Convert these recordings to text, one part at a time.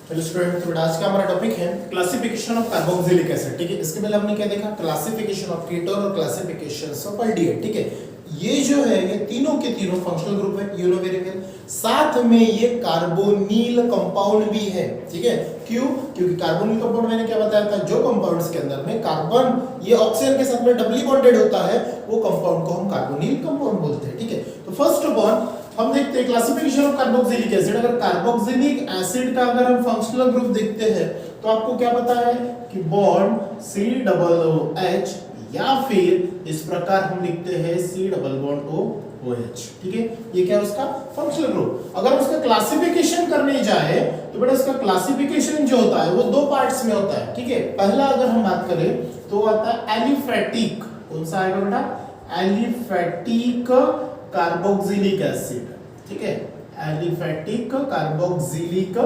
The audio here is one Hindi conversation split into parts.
हेलो स्टूडेंट, तो आज का हमारा टॉपिक है क्लासिफिकेशन ऑफ कार्बोक्सिलिक एसिड। ठीक है, इसके पहले हमने क्या देखा, क्लासिफिकेशन ऑफ कीटोन और क्लासिफिकेशन ऑफ एल्डिहाइड। ठीक है, ये जो है ये तीनों के तीनों फंक्शनल ग्रुप है, यू नो वेरी वेल। साथ में ये कार्बोनिल कंपाउंड भी है। ठीक है, क्यों? क्योंकि कार्बोनिल कंपाउंड मैंने क्या बताया था, जो कंपाउंड्स के अंदर में कार्बन ये ऑक्सीजन के साथ में डबली बॉन्डेड होता है वो कंपाउंड को हम कार्बोनिल कंपाउंड बोलते हैं। ठीक है, तो फर्स्ट ऑफ ऑल हम देखते हैं क्लासिफिकेशन ऑफ कार्बोक्सिलिक एसिड। अगर कार्बोक्सिलिक एसिड का अगर हम फंक्शनल ग्रुप देखते हैं तो आपको क्या पता है कि बॉन्ड COOH या फिर इस प्रकार हम लिखते हैं C डबल बॉन्ड OH। ठीक है, ये क्या है उसका फंक्शनल ग्रुप। अगर उसका क्लासिफिकेशन करने जाए तो बेटा उसका क्लासिफिकेशन जो होता है वो दो पार्ट्स में होता है। ठीक है, पहला अगर हम बात करें तो आता है एलिफेटिक। कौन सा आएगा बेटा? Aliphatic carboxylic acid. ठीक है, एलिफेटिक कार्बोक्सिलिक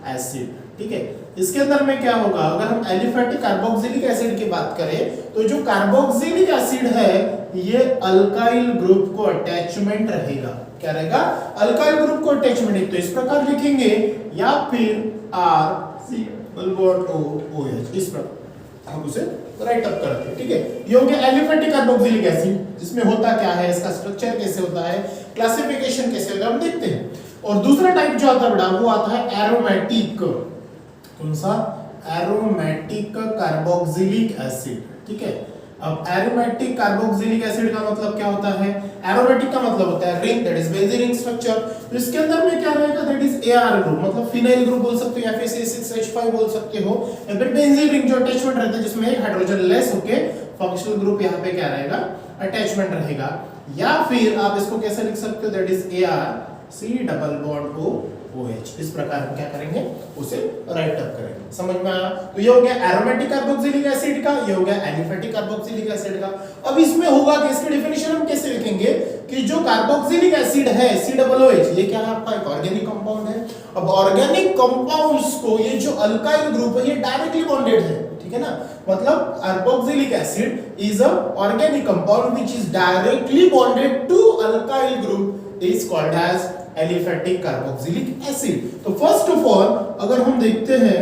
एसिड। ठीक है, इसके अंदर में क्या होगा, अगर हम एलिफेटिक कार्बोक्सिलिक एसिड की बात करें तो जो कार्बोक्सिलिक एसिड है ये अल्काइल ग्रुप को अटैचमेंट रहेगा। क्या रहेगा? अल्काइल ग्रुप को अटैचमेंट। एक तो इस प्रकार लिखेंगे या फिर RCOOH, इस प्रकार हम उसे राइट अप करते हैं। ठीक है, ये हो गया एलिफेटिक कार्बोक्सिलिक एसिड, जिसमें होता क्या है, इसका स्ट्रक्चर कैसे होता है, क्लासिफिकेशन कैसे होता है, हम देखते हैं। और दूसरा टाइप जो आता है बेटा वो आता है एरोमेटिक। कौन सा? Aromatic carboxylic acid. ठीक है, अब एरोमेटिक कार्बोक्सिलिक एसिड का मतलब क्या होता है? एरोमेटिक का मतलब होता है ring, that is benzene ring structure. तो इसके अंदर में क्या रहेगा, दैट इज AR ग्रुप, मतलब फिनाइल ग्रुप बोल सकते हो या फिर C6H5 बोल सकते हो, या फिर बेंजीन रिंग जो अटैचमेंट रहता है जिसमें एक हाइड्रोजन लेस होके फंक्शनल ग्रुप यहाँ पे क्या रहेगा, अटैचमेंट रहेगा। या फिर आप इसको कैसे लिख सकते हो, that is AR C double bond OH। इस प्रकार हम क्या करेंगे, उसे राइट अप करेंगे। समझ में आया? तो ये हो गया एरोमेटिक कार्बोक्सिलिक एसिड का, ये हो गया एलिफेटिक कार्बोक्सिलिक एसिड का। अब इसमें होगा कि इसकी डेफिनेशन हम कैसे लिखेंगे कि जो कार्बोक्सिलिक एसिड है COOH, ये क्या है आपका एक ऑर्गेनिक कंपाउंड है। अब ऑर्गेनिक कंपाउंड्स को ये जो अल्काइल ग्रुप है ये डायरेक्टली बॉन्डेड है। ठीक है ना, मतलब carboxylic acid is a organic compound which is directly bonded to alkyl group, is called as aliphatic carboxylic acid. तो फर्स्ट ऑफ ऑल अगर हम देखते हैं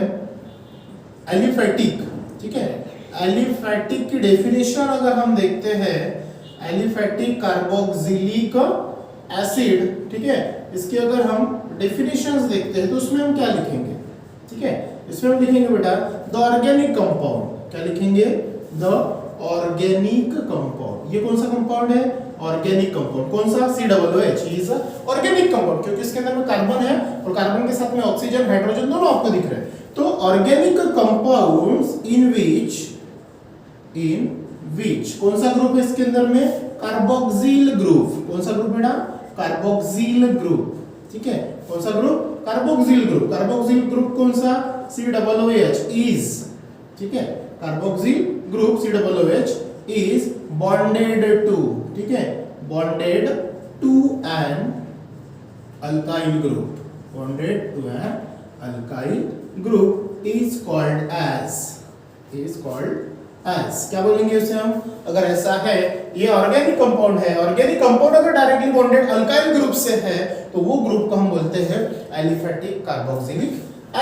एलिफेटिक, ठीक है, एलिफेटिक की डेफिनेशन अगर हम देखते हैं एलिफेटिक कार्बोक्सिलिक एसिड, ठीक है, इसकी अगर हम डेफिनेशंस देखते हैं तो उसमें हम क्या लिखेंगे? ठीक है, इसमें हम लिखेंगे बेटा द ऑर्गेनिक कंपाउंड। क्या लिखेंगे? The organic compound. ये कौन सा कंपाउंड है? Organic compound. कौन सा? COOH इज ऑर्गेनिक कंपाउंड, क्योंकि इसके अंदर में कार्बन है और कार्बन के साथ में ऑक्सीजन हाइड्रोजन दोनों आपको दिख रहे हैं। तो ऑर्गेनिक कंपाउंड्स इन विच कौन सा ग्रुप है इसके अंदर में? Carboxyl group. कौन सा ग्रुप बेटा? Carboxyl group. ठीक है, कौन सा group? Carboxyl group. Carboxyl group कौन सा? COOH इज, ठीक है, carboxyl group COOH is bonded to, ठीक है, bonded to an alkyl group, bonded to an alkyl group is called as क्या बोलेंगे उसे हम? अगर ऐसा है, ये ऑर्गेनिक कंपाउंड है, ऑर्गेनिक कंपाउंड अगर डायरेक्टली बॉन्डेड अल्काइल ग्रुप से है तो वो ग्रुप को हम बोलते हैं एलिफेटिक कार्बोक्सिलिक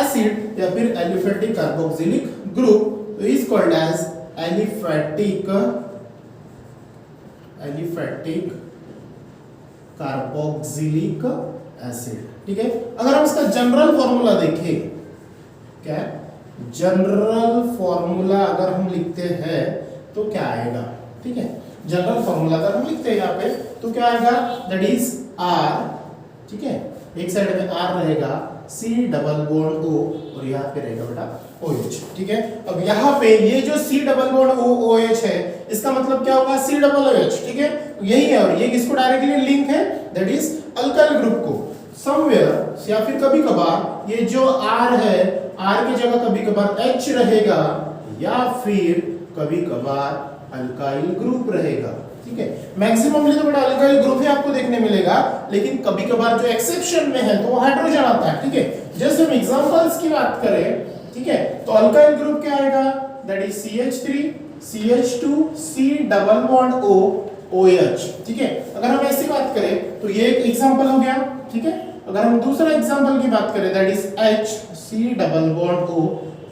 एसिड या फिर aliphatic carboxylic group, is called as aliphatic carboxylic acid. ठीक है, अगर हम इसका जनरल फॉर्मूला देखें, क्या जनरल फॉर्मूला अगर हम लिखते हैं तो क्या आएगा? ठीक है, जनरल फॉर्मूला अगर हम लिखते हैं यहाँ पे तो क्या आएगा? दैट इज R, ठीक है, एक साइड में R रहेगा, C डबल बॉन्ड O और यहाँ पे रहेगा बेटा OH। ठीक है, अब यहाँ पे ये जो C डबल बॉन्ड OH है इसका मतलब क्या होगा? COOH। ठीक है, यही है और ये किसको डायरेक्टली लिंक है? दैट इज अल्काइल ग्रुप को। समवेयर या फिर कभी कभार ये जो R है, R की जगह कभी कभार H रहेगा या फिर कभी कभार अल्काइल ग्रुप रहेगा। ठीक है, मैक्सिममली तो बेटा अल्काइल ग्रुप ही आपको देखने मिलेगा, लेकिन कभी कभार जो एक्सेप्शन में है तो वो हाइड्रोजन आता है। ठीक है, जैसे हम एग्जांपल्स की बात करें, ठीक है, तो अल्काइल ग्रुप क्या आएगा? That is CH3 CH2 C double bond O OH। ठीक है, अगर हम ऐसी बात करें तो ये एक एग्जांपल हो गया। ठीक है, अगर हम दूसरा एग्जांपल की बात करें that is C double bond O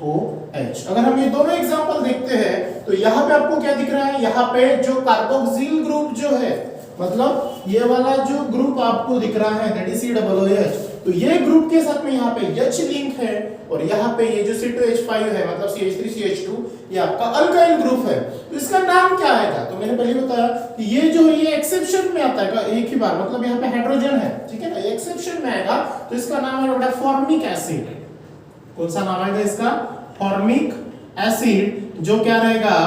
OH। अगर हम ये दोनों एग्जांपल देखते हैं तो यहाँ पे आपको क्या दिख रहा है, यहाँ पे जो कार्बोक्सिल ग्रुप जो है, मतलब ये वाला जो ग्रुप आपको दिख रहा है दैट इज COOH, तो ये ग्रुप के साथ में यहाँ पे H लिंक है और यहाँ पे ये जो C2H5 है मतलब CH3CH2 ये आपका अल्काइल ग्रुप है। तो इसका नाम क्या आएगा, तो मैंने पहले बताया कि ये जो है ये एक्सेप्शन में आता है एक ही बार, मतलब यहाँ पे हाइड्रोजन है, ठीक है ना, ये एक्सेप्शन में आएगा तो इसका नाम है बेटा फॉर्मिक एसिड। कौन सा नाम आएगा इसका, फॉर्मिक एसिड, जो क्या रहेगा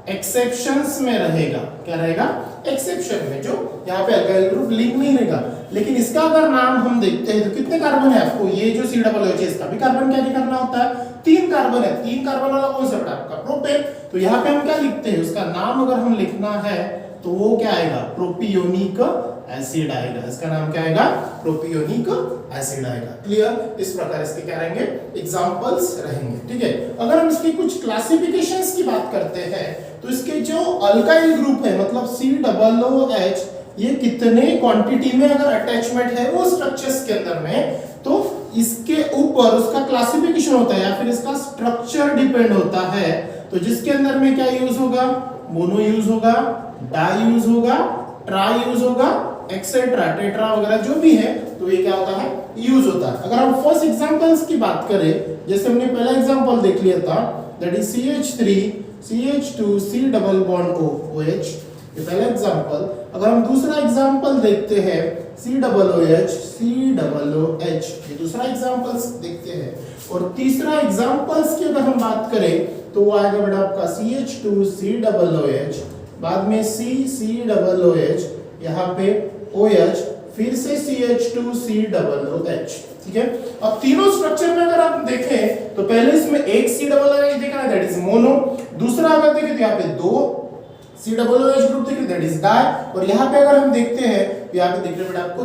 एक्सेप्शंस में रहेगा, क्या रहेगा एक्सेप्शन में, जो यहाँ पे अल्काइल ग्रुप लिंक नहीं रहेगा। लेकिन इसका अगर नाम हम देखते हैं तो कितने कार्बन है, आपको ये जो COOH है इसका भी कार्बन क्या करना होता है, 3 कार्बन है, 3 कार्बन वाला कौन सा बेटा आपका प्रोपेन। तो यहाँ पे हम क्या लिखते हैं, उसका नाम अगर हम लिखना है तो वो क्या आएगा, प्रोपियोनिक एसिड आएगा, इसका नाम क्या आएगा, प्रोपियोनिक एसिड आएगा। क्लियर, इस प्रकार इसके क्या रहेंगे एग्जांपल्स रहेंगे, ठीक है। अगर हम इसकी कुछ क्लासिफिकेशंस की बात करते हैं तो इसके जो अल्काइल ग्रुप है मतलब COOH, ये कितने क्वांटिटी में अगर अटैचमेंट है वो स्ट्रक्चर्स के अंदर में, तो इसके ऊपर उसका क्लासिफिकेशन होता है या फिर इसका स्ट्रक्चर डिपेंड होता है। तो जिसके अंदर में क्या यूज होगा, मोनो यूज होगा, डाई यूज होगा, ट्राई यूज होगा, एक्सेट्रा, टेट्रा वगैरह जो भी है, तो ये क्या होता है यूज होता है। अगर हम फर्स्ट एग्जांपल्स की बात करें, जैसे हमने पहला एग्जांपल देख लिया था that is CH3 CH2 C double bond OH, ये पहला एग्जांपल। अगर हम दूसरा एग्जांपल देखते हैं COOH COOH, ये दूसरा एग्जांपल्स देखते हैं। और तीसरा एग्जांपल्स की अगर हम बात करें तो वो आएगा बेटा आपका CH2 COOH, बाद में COOH, यहाँ पे OH, फिर से CH2 COOH, ठीक है। अब तीनों स्ट्रक्चर में अगर आप देखें तो पहले इसमें एक COOH दिख रहा है दैट इज मोनो, दूसरा अगर देखें तो यहाँ पे 2 COOH ग्रुप दिख रहे दैट इज डाई, और यहाँ पे अगर हम देखते हैं तो यहाँ पे दिख रहे बेटा आपको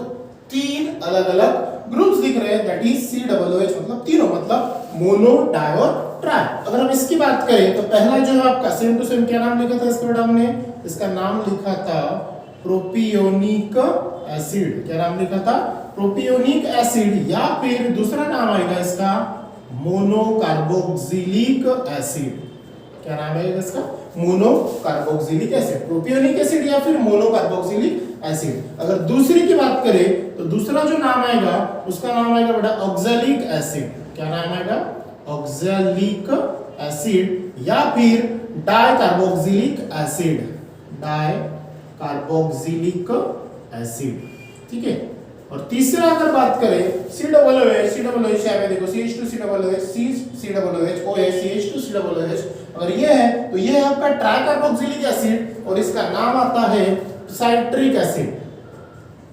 3 अलग-अलग ग्रुप्स दिख रहे हैं दैट इज COOH, मतलब तीनों, मतलब मोनो, डाई और ट्राई। अगर हम इसकी बात करें तो पहला जो है आपका सेम टू सेम क्या नाम लिखा था इसका बेटा, हमने इसका नाम लिखा था प्रोपियोनिक एसिड। क्या नाम लिखा था, प्रोपियोनिक एसिड, या फिर दूसरा नाम आएगा इसका मोनोकार्बोक्सिलिक एसिड। क्या नाम है इसका, मोनोकार्बोक्सिलिक एसिड, प्रोपियोनिक एसिड या फिर मोनोकार्बोक्सिलिक एसिड। अगर दूसरी की बात करें तो दूसरा जो नाम आएगा उसका नाम आएगा बेटा ऑक्सैलिक एसिड। क्या नाम आएगा, ऑक्सैलिक एसिड, या फिर di carboxylic acid, di carboxylic acid, ठीक है। और तीसरा अगर बात करें COOH यहाँ पे देखो CH2 COOH COOH OH CH2 COOH, अगर ये है तो ये है आपका ट्राई कार्बोक्सिलिक एसिड और इसका नाम आता है साइट्रिक एसिड।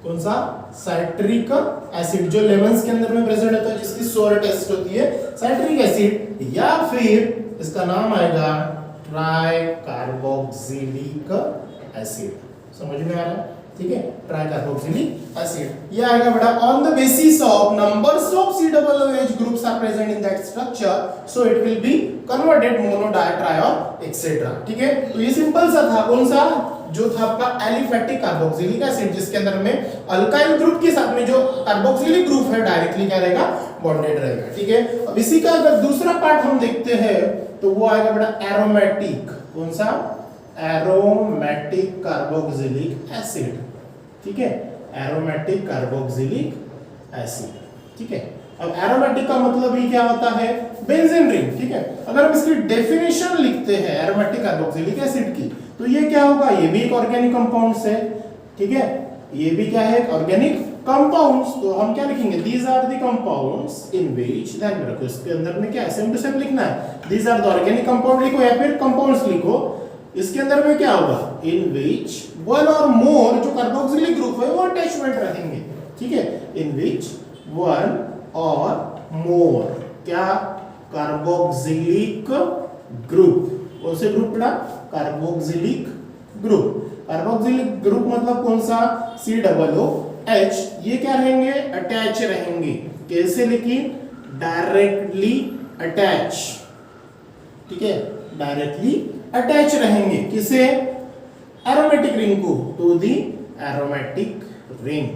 कौन सा, साइट्रिक एसिड, जो लेमन्स के अंदर में प्रेजेंट होता है जिसकी सोर टेस्ट होती है, साइट्रिक एसिड, या फिर इसका नाम आएगा ट्राई कार्बोक्सिलिक एसिड। समझ में आ रहा है, ठीक है, ट्राई कार्बोक्सिलिक एसिड। ये आएगा बेटा on the basis of numbers of COOH groups are present in that structure, so it will be converted mono, di, tri और एक्सेट्रा, ठीक है। तो ये सिंपल सा था, कौन सा, जो था आपका एलिफैटिक कार्बोक्सिलिक एसिड, जिसके अंदर में अल्काइल ग्रुप के साथ में जो कार्बोक्सिलिक ग्रुप है डायरेक्टली क्या रहेगा, बॉन्डेड रहेगा, ठीक है। अब इसी का अगर दूसरा पार्ट हम देखते हैं तो वो आएगा बेटा एरोमेटिक। कौन सा, एरोमेटिक कार्बोक्सिलिक एसिड, ठीक है, एरोमेटिक कार्बोक्सिलिक एसिड, ठीक है। अब एरोमेटिक का मतलब ही क्या होता है, बेंजीन रिंग, ठीक है। अगर हम इसकी डेफिनेशन लिखते हैं एरोमेटिक कार्बोक्सिलिक एसिड की तो ये क्या होगा, ये भी एक ऑर्गेनिक कंपाउंड्स है, ठीक है, ये भी क्या है, ऑर्गेनिक कंपाउंड्स। तो हम क्या लिखेंगे, these are the compounds in which, ध्यान में रखो इसके अंदर में क्या है, सेम टू सेम लिखना है, these are the organic compound लिखो या फिर कंपाउंड्स लिखो। इसके अंदर में क्या होगा, इन व्हिच वन और मोर जो कार्बोक्सिलिक ग्रुप है वो अटैचमेंट रहेंगे, ठीक है, इन व्हिच वन और मोर क्या, कार्बोक्सिलिक ग्रुप। कौन से ग्रुप बेटा, कार्बोक्सिलिक ग्रुप। कार्बोक्सिलिक ग्रुप मतलब कौन सा, COOH, ये क्या रहेंगे, अटैच रहेंगे। कैसे लिखी, डायरेक्टली अटैच, ठीक है, डायरेक्टली अटैच रहेंगे किसे, एरोमेटिक रिंग को, to the aromatic ring,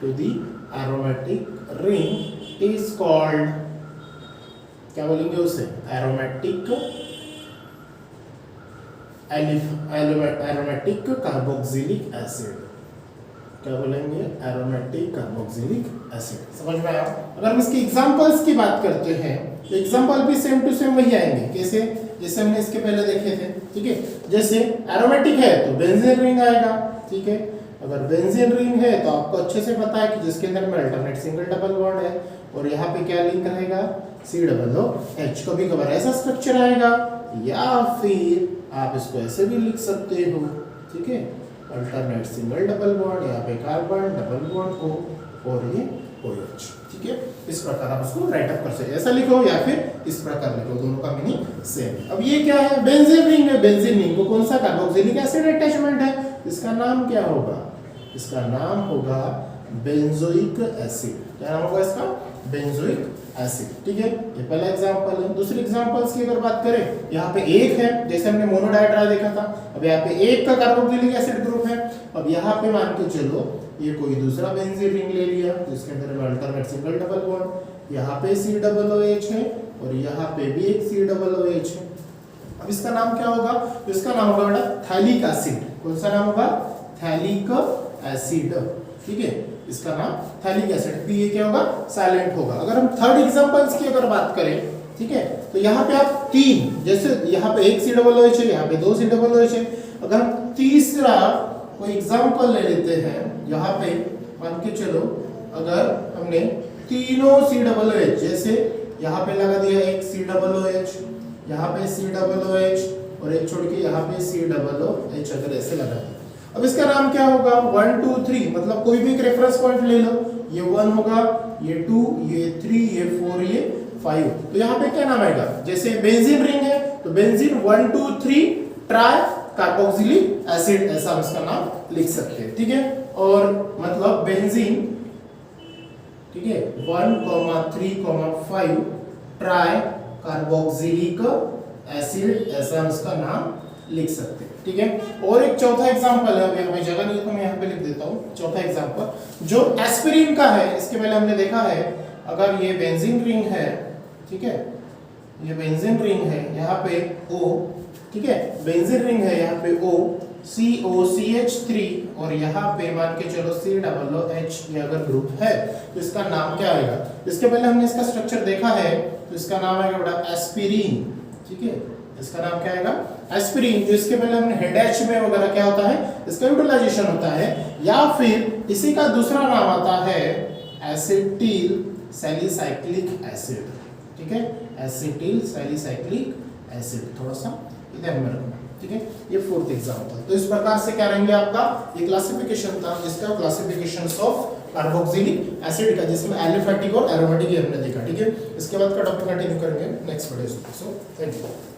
to the aromatic ring is called क्या बोलेंगे उसे, एरोमेटिक एरोमेटिक कार्बोक्सिलिक एसिड, क्या बोलेंगे, एरोमेटिक कार्बोक्सिलिक एसिड। समझ में आया? अगर हम इसके एग्जांपल्स की बात करते हैं तो एग्जांपल भी सेम टू सेम वही आएंगे, कैसे, जैसे हमने इसके पहले देखे थे, ठीक है। जैसे एरोमेटिक है तो बेंजीन रिंग आएगा, ठीक है। अगर बेंजीन रिंग है तो आपको अच्छे से पता है कि जिसके अंदर में अल्टरनेट सिंगल डबल बॉन्ड है और यहाँ पे क्या लिंक रहेगा, COOH। कभी कभार ऐसा स्ट्रक्चर आएगा या फिर आप इसको ऐसे भी लिख सकते हो, ठीक है, अल्टरनेट सिंगल डबल बॉन्ड, यहाँ पे कार्बन डबल बॉन्ड O और ये OH, ठीक है। इस प्रकार आप उसको राइट अप कर सकते हैं, ऐसा लिखो या फिर इस प्रकार लिखो, दोनों का मीनिंग सेम है। अब ये क्या है, बेंजीन रिंग है, बेंजीन रिंग को कौन सा कार्बोक्सिलिक एसिड अटैचमेंट है, इसका नाम क्या होगा, इसका नाम होगा बेंजोइक एसिड। क्या नाम होगा इसका, बेंजोइक एसिड, ठीक है। ये पहला एग्जांपल है। दूसरे एग्जांपल्स की अगर बात करें, यहाँ पे एक है, जैसे हमने मोनोडाइड्रा देखा था, अब यहाँ पे एक का कार्बोक्सिलिक एसिड ग्रुप है। अब यहाँ पे मान के चलो ये कोई दूसरा बेंजीन रिंग ले लिया जिसके अंदर में अल्टरनेट सिंगल डबल बॉन्ड, यहाँ पे COOH है और यहाँ पे भी एक COOH है। अब इसका नाम क्या होगा, इसका नाम होगा बेटा थैलिक एसिड। कौन सा नाम होगा, थैलिक एसिड, ठीक है, इसका नाम थैलिक एसिड। ये क्या होगा, साइलेंट होगा। अगर हम थर्ड एग्जांपल्स की अगर बात करें, ठीक है, तो यहाँ पे आप तीन, जैसे यहाँ पे एक COOH है, यहाँ पे दो COOH है। अगर हम तीसरा कोई एग्जांपल ले लेते हैं, यहाँ पे मान के चलो अगर हमने तीनों COOH, जैसे यहाँ पे लगा दिया एक COOH, यहाँ पे COOH और एक छोड़ के यहाँ पे COOH, अगर ऐसे लगा दिया, अब इसका नाम क्या होगा, 1 2 3, मतलब कोई भी एक रेफरेंस पॉइंट ले लो, ये 1 होगा, ये 2, ये 3, ये 4, ये 5। तो यहाँ पे क्या नाम आएगा, जैसे बेंजीन रिंग है तो बेंजीन 1 2 3 ट्राई कार्बोक्सिलिक एसिड, ऐसा हम इसका नाम लिख सकते हैं, ठीक है। और मतलब बेंजीन, ठीक है, 1 3 5 ट्राई कार्बोक्सिलिक एसिड, ऐसा हम इसका नाम लिख सकते हैं, ठीक है। और एक चौथा एग्जांपल है, अभी हमें जगह नहीं है तो मैं यहाँ पे लिख देता हूँ। चौथा एग्जांपल जो एस्पिरिन का है, इसके पहले हमने देखा है, अगर ये बेंजीन रिंग है, ठीक है, ये बेंजीन रिंग है, यहाँ पे O, ठीक है, बेंजीन रिंग है, यहाँ पे O COCH3 और यहाँ पे मान के चलो COOH, ये अगर ग्रुप है तो इसका नाम क्या आएगा। इसके पहले हमने इसका स्ट्रक्चर देखा है, तो इसका नाम आएगा बेटा एस्पिरिन, ठीक है, इसका नाम क्या आएगा, एस्पिरिन। जो इसके पहले हमने हेड एच में वगैरह क्या होता है, इसका यूटिलाइजेशन होता है, या फिर इसी का दूसरा नाम आता है एसिटिल सैलिसाइक्लिक एसिड, ठीक है, एसिटिल सैलिसाइक्लिक एसिड, थोड़ा सा इधर में रखना, ठीक है। ये फोर्थ एग्जांपल। तो इस प्रकार से क्या रहेंगे आपका, ये क्लासिफिकेशन था जिसका क्लासिफिकेशंस ऑफ कार्बोक्सिलिक एसिड का, जिसमें एलिफैटिक और एरोमेटिक हमने देखा, ठीक है। इसके बाद का टॉपिक कंटिन्यू करेंगे नेक्स्ट वीडियो में। So thank you.